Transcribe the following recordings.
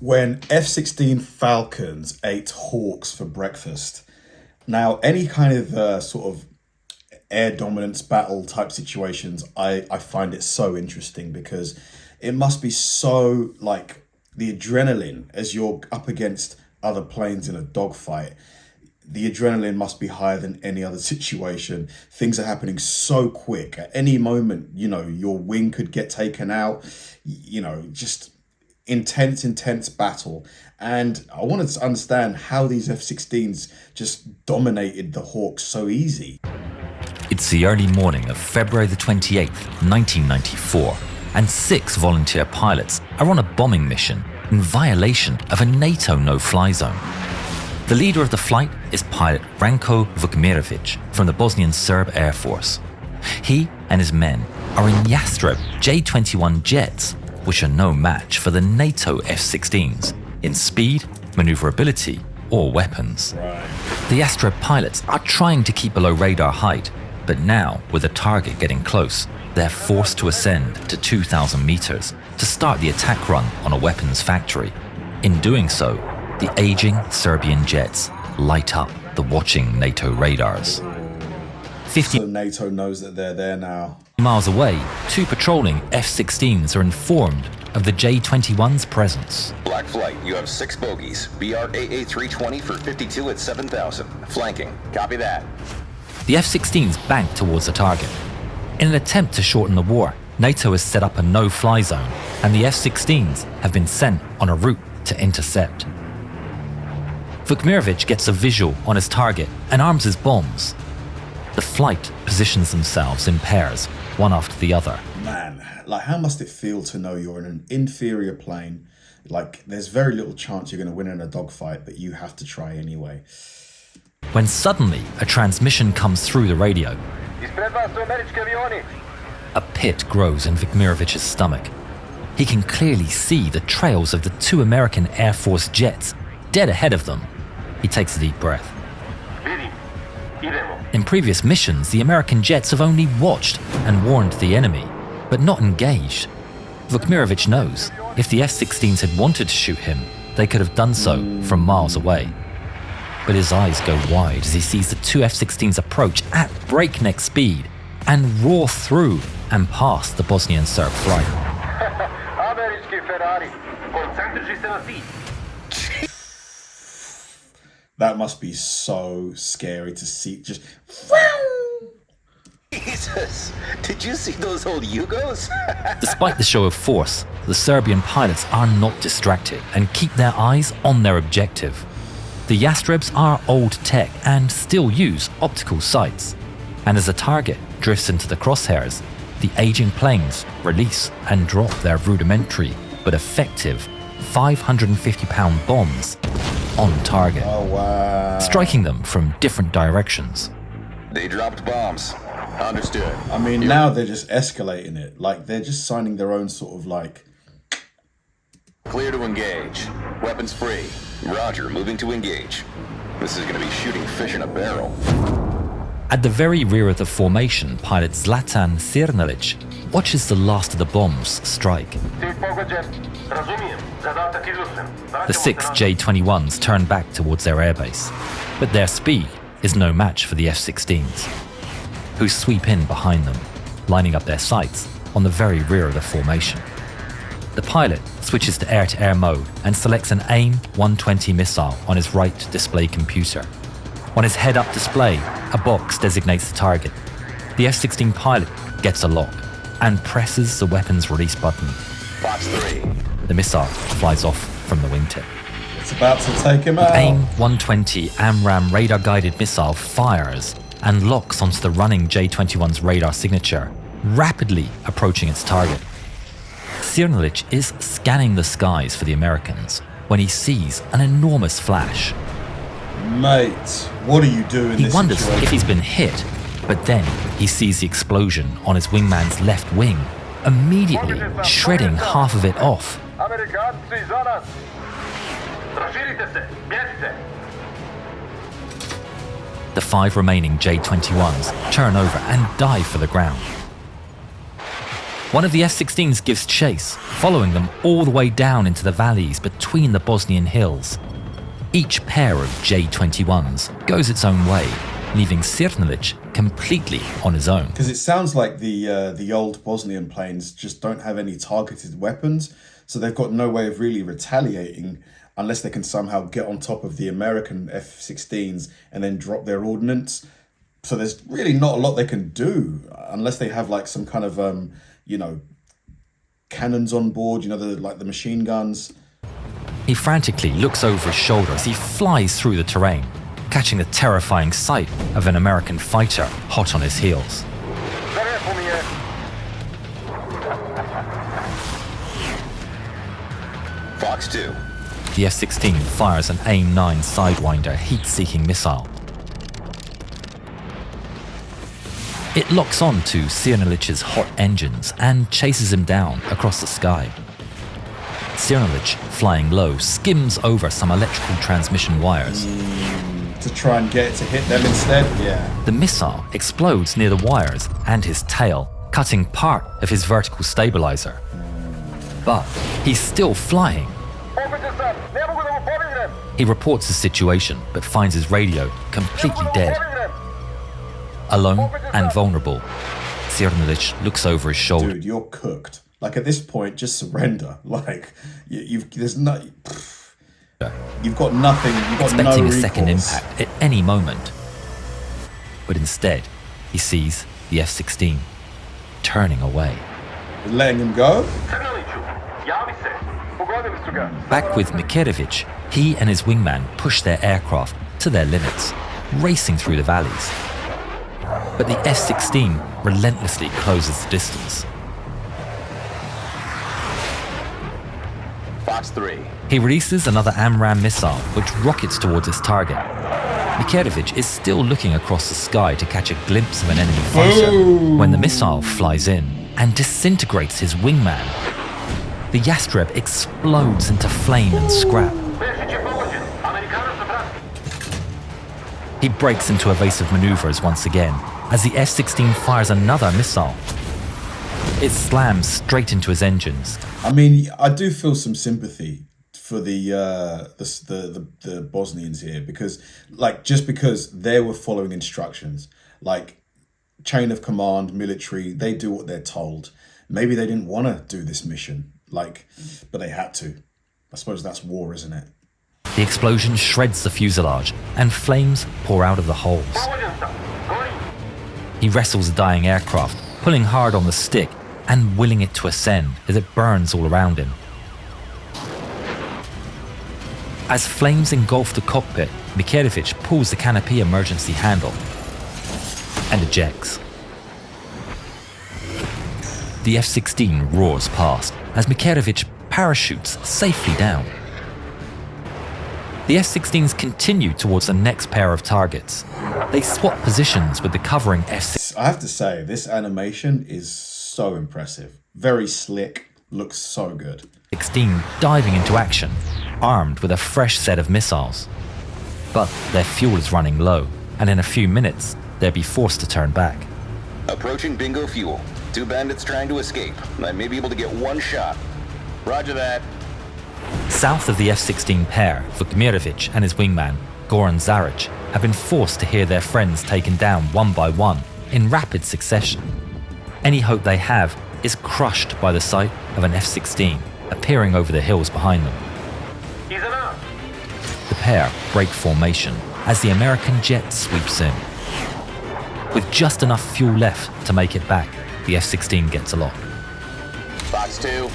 When F-16 Falcons ate Hawks for breakfast. Now, any kind of sort of air dominance battle type situations, I find it so interesting because it must be so like the adrenaline as you're up against other planes in a dogfight. The adrenaline must be higher than any other situation. Things are happening so quick. At any moment, your wing could get taken out, just intense battle. And I wanted to understand how these F-16s just dominated the Hawks so easy. It's the early morning of February the 28th, 1994, and 6 volunteer pilots are on a bombing mission in violation of a NATO no-fly zone. The leader of the flight is pilot Ranko Vukmirovic from the Bosnian Serb Air Force. He and his men are in Yastreb J-21 jets, which are no match for the NATO F-16s in speed, maneuverability, or weapons. The Yastreb pilots are trying to keep below radar height, but now, with the target getting close, they're forced to ascend to 2,000 meters to start the attack run on a weapons factory. In doing so, the aging Serbian jets light up the watching NATO radars. 50 So NATO knows that they're there now. miles away, 2 patrolling F-16s are informed of the J-21's presence. Black Flight, you have 6 bogeys. BR-AA 320 for 52 at 7,000. Flanking. Copy that. The F-16s bank towards the target. In an attempt to shorten the war, NATO has set up a no-fly zone, and the F-16s have been sent on a route to intercept. Vukmirovic gets a visual on his target and arms his bombs. The flight positions themselves in pairs, one after the other. Man, like how must it feel to know you're in an inferior plane? Like there's very little chance you're going to win in a dogfight, but you have to try anyway. When suddenly a transmission comes through the radio. A pit grows in Vukmirovic's stomach. He can clearly see the trails of the 2 American Air Force jets dead ahead of them. He takes a deep breath. In previous missions, the American jets have only watched and warned the enemy, but not engaged. Vukmirovic knows if the F-16s had wanted to shoot him, they could have done so from miles away. But his eyes go wide as he sees the 2 F-16s approach at breakneck speed and roar through and past the Bosnian Serb flight. That must be so scary to see. Just Jesus, did you see those old Yugos? Despite the show of force, the Serbian pilots are not distracted and keep their eyes on their objective. The Yastrebs are old tech and still use optical sights. And as the target drifts into the crosshairs, the aging planes release and drop their rudimentary but effective 550-pound bombs on target, striking them from different directions. They dropped bombs. Understood. I mean, now they're just escalating it. Like they're just signing their own sort of like. Clear to engage. Weapons free. Roger, moving to engage. This is going to be shooting fish in a barrel. At the very rear of the formation, pilot Zlatan Sirnalic watches the last of the bombs strike. The 6 J-21s turn back towards their airbase, but their speed is no match for the F-16s, who sweep in behind them, lining up their sights on the very rear of the formation. The pilot switches to air-to-air mode and selects an AIM-120 missile on his right display computer. On his head-up display, a box designates the target. The F-16 pilot gets a lock and presses the weapons release button. Box 3. The missile flies off from the wingtip. It's about to take him out. The AIM-120 AMRAAM radar-guided missile fires and locks onto the running J-21's radar signature, rapidly approaching its target. Sirnalic is scanning the skies for the Americans when he sees an enormous flash. Mate, what are you doing? He wonders if he's been hit, but then he sees the explosion on his wingman's left wing, immediately shredding half of it off. The 5 remaining J-21s turn over and dive for the ground. One of the F-16s gives chase, following them all the way down into the valleys between the Bosnian hills. Each pair of J-21s goes its own way, leaving Sirnilic completely on his own. Because it sounds like the old Bosnian planes just don't have any targeted weapons, so they've got no way of really retaliating unless they can somehow get on top of the American F-16s and then drop their ordnance. So there's really not a lot they can do unless they have like some kind of, cannons on board, like the machine guns. He frantically looks over his shoulder as he flies through the terrain, catching the terrifying sight of an American fighter hot on his heels. Fox 2. The F-16 fires an AIM-9 Sidewinder heat-seeking missile. It locks on to Sirnilic's hot engines and chases him down across the sky. Sirnilic, flying low, skims over some electrical transmission wires. To try and get it to hit them instead? Yeah. The missile explodes near the wires and his tail, cutting part of his vertical stabilizer. But he's still flying. He reports the situation, but finds his radio completely dead. Alone and vulnerable, Sirnilic looks over his shoulder. Dude, you're cooked. Like, at this point, just surrender. Like, you've got nothing. You've got expecting no a second recourse. impact at any moment. But instead, he sees the F-16 turning away. Letting him go? Back with Mikerevic, he and his wingman push their aircraft to their limits, racing through the valleys. But the F-16 relentlessly closes the distance. Fox 3. He releases another AMRAAM missile, which rockets towards its target. Mikerevic is still looking across the sky to catch a glimpse of an enemy fighter when the missile flies in and disintegrates his wingman. The Yastreb explodes into flame and scrap. He breaks into evasive maneuvers once again as the F-16 fires another missile. It slams straight into his engines. I mean, I do feel some sympathy for the Bosnians here because, just because they were following instructions, like chain of command, military, they do what they're told. Maybe they didn't want to do this mission, but they had to. I suppose that's war, isn't it? The explosion shreds the fuselage and flames pour out of the holes. He wrestles the dying aircraft, pulling hard on the stick and willing it to ascend as it burns all around him. As flames engulf the cockpit, Mikerevic pulls the canopy emergency handle and ejects. The F-16 roars past as Mikerevic parachutes safely down. The F-16s continue towards the next pair of targets. They swap positions with the covering F-16. I have to say, this animation is so impressive. Very slick, looks so good. Diving into action, armed with a fresh set of missiles. But their fuel is running low, and in a few minutes, they'll be forced to turn back. Approaching bingo fuel. 2 bandits trying to escape. I may be able to get one shot. Roger that. South of the F-16 pair, Vukmirovic and his wingman, Goran Zaric, have been forced to hear their friends taken down one by one in rapid succession. Any hope they have is crushed by the sight of an F-16 appearing over the hills behind them. The pair break formation as the American jet sweeps in. With just enough fuel left to make it back, the F-16 gets aloft. Fox 2.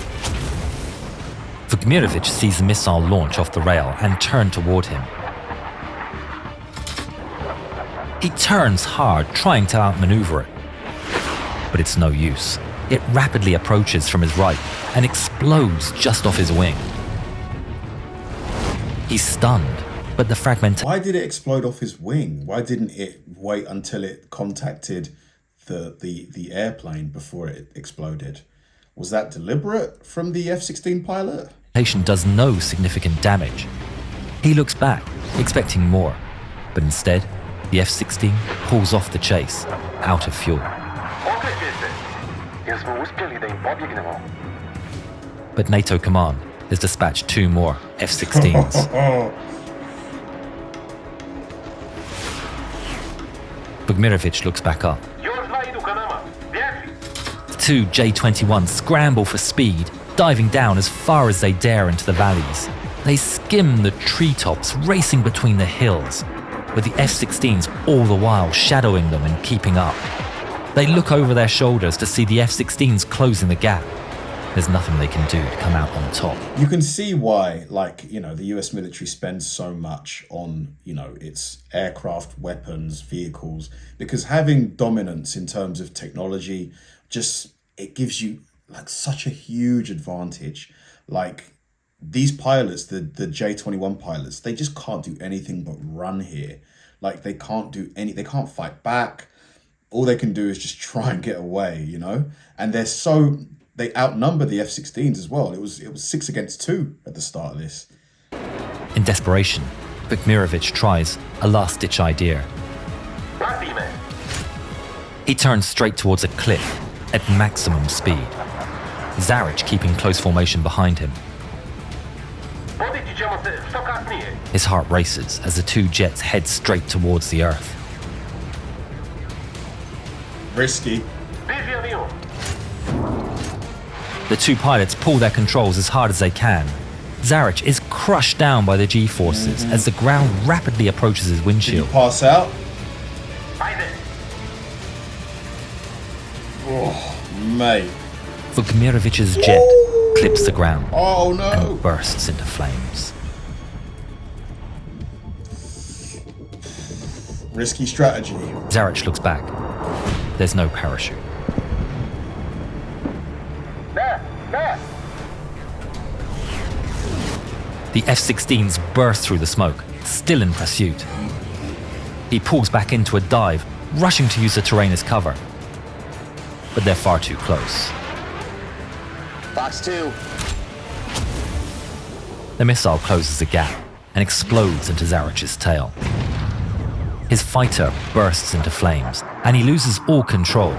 Vukmirovic sees the missile launch off the rail and turn toward him. He turns hard, trying to outmaneuver it. But it's no use. It rapidly approaches from his right and explodes just off his wing. He's stunned, but the fragmentation... Why did it explode off his wing? Why didn't it wait until it contacted the airplane before it exploded? Was that deliberate from the F-16 pilot? Does no significant damage. He looks back, expecting more, but instead, the F-16 pulls off the chase, out of fuel. But NATO command has dispatched 2 more F-16s. Bogmirovic looks back up. The 2 J-21s scramble for speed, diving down as far as they dare into the valleys. They skim the treetops, racing between the hills, with the F-16s all the while shadowing them and keeping up. They look over their shoulders to see the F-16s closing the gap. There's nothing they can do to come out on top. You can see why, the US military spends so much on, its aircraft, weapons, vehicles, because having dominance in terms of technology, it gives you such a huge advantage. These pilots, the J-21 pilots, they just can't do anything but run here. They can't fight back. All they can do is just try and get away, And they outnumber the F-16s as well. It was 6 against 2 at the start of this. In desperation, Bogmirovic tries a last-ditch idea. He turns straight towards a cliff at maximum speed, Zaric keeping close formation behind him. His heart races as the 2 jets head straight towards the earth. Risky. The 2 pilots pull their controls as hard as they can. Zaric is crushed down by the G-forces as the ground rapidly approaches his windshield. Did he pass out? Oh, mate. Bogmirovic's jet clips the ground and bursts into flames. Risky strategy. Zaric looks back. There's no parachute. The F-16s burst through the smoke, still in pursuit. He pulls back into a dive, rushing to use the terrain as cover. But they're far too close. Box 2. The missile closes the gap and explodes into Zaric's tail. His fighter bursts into flames, and he loses all control.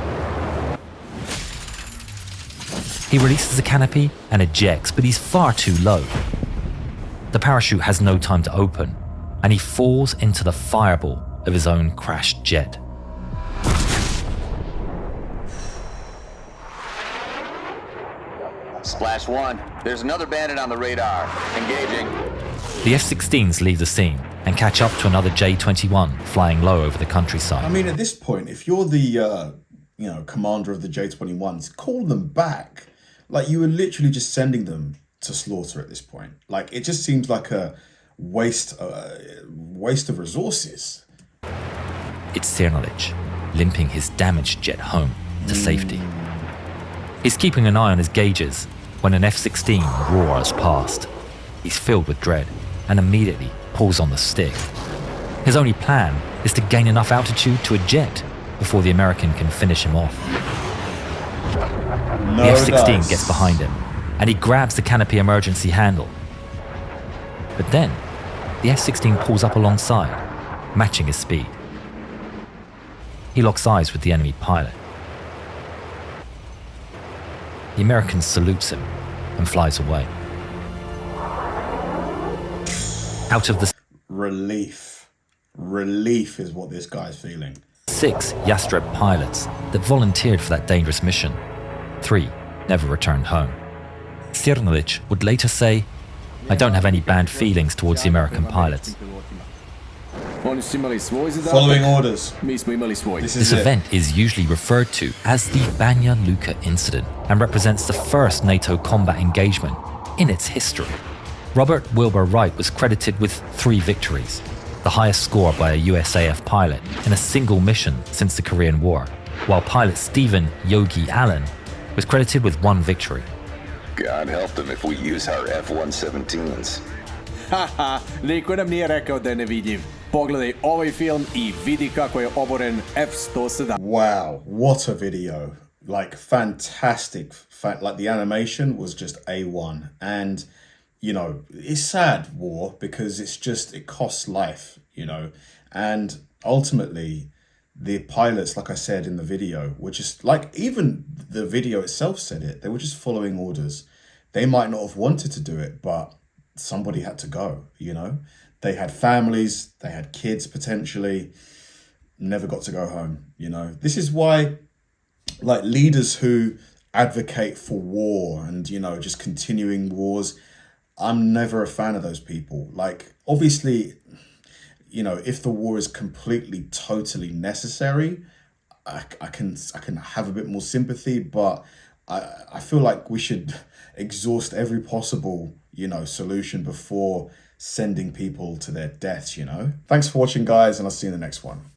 He releases the canopy and ejects, but he's far too low. The parachute has no time to open, and he falls into the fireball of his own crashed jet. Splash 1. There's another bandit on the radar. Engaging. The F-16s leave the scene and catch up to another J-21 flying low over the countryside. I mean, at this point, if you're the commander of the J-21s, call them back. You were literally just sending them to slaughter at this point. It just seems like a waste of resources. It's Cernalic, limping his damaged jet home to safety. He's keeping an eye on his gauges when an F-16 roars past. He's filled with dread and immediately pulls on the stick. His only plan is to gain enough altitude to eject before the American can finish him off. The F-16 gets behind him, and he grabs the canopy emergency handle. But then, the F-16 pulls up alongside, matching his speed. He locks eyes with the enemy pilot. The American salutes him and flies away. Out of the Relief. Relief is what this guy's feeling. 6 Yastreb pilots that volunteered for that dangerous mission, 3 never returned home. Cernalic would later say, "I don't have any bad feelings towards the American pilots." Following orders. This event is usually referred to as the Banja Luka incident and represents the first NATO combat engagement in its history. Robert Wilbur Wright was credited with 3 victories, the highest score by a USAF pilot in a single mission since the Korean War, while pilot Stephen Yogi Allen was credited with 1 victory. God help them if we use our F-117s. Haha, niko nam nije rekao da je ne vidljiv. Pogledaj ovaj film I vidi kako je oboren F-117. Wow, what a video. Fantastic. The animation was just A1. And, it's sad, war, because it costs life, And ultimately, the pilots, like I said in the video, were just like, even the video itself said it, they were just following orders. They might not have wanted to do it, but somebody had to go, you know? They had families, they had kids potentially, never got to go home, you know? This is why, like, leaders who advocate for war and, you know, just continuing wars, I'm never a fan of those people. Like, obviously, you know, if the war is completely, totally necessary, I can have a bit more sympathy, but I feel like we should exhaust every possible, you know, solution before sending people to their deaths, you know? Thanks for watching, guys, and I'll see you in the next one.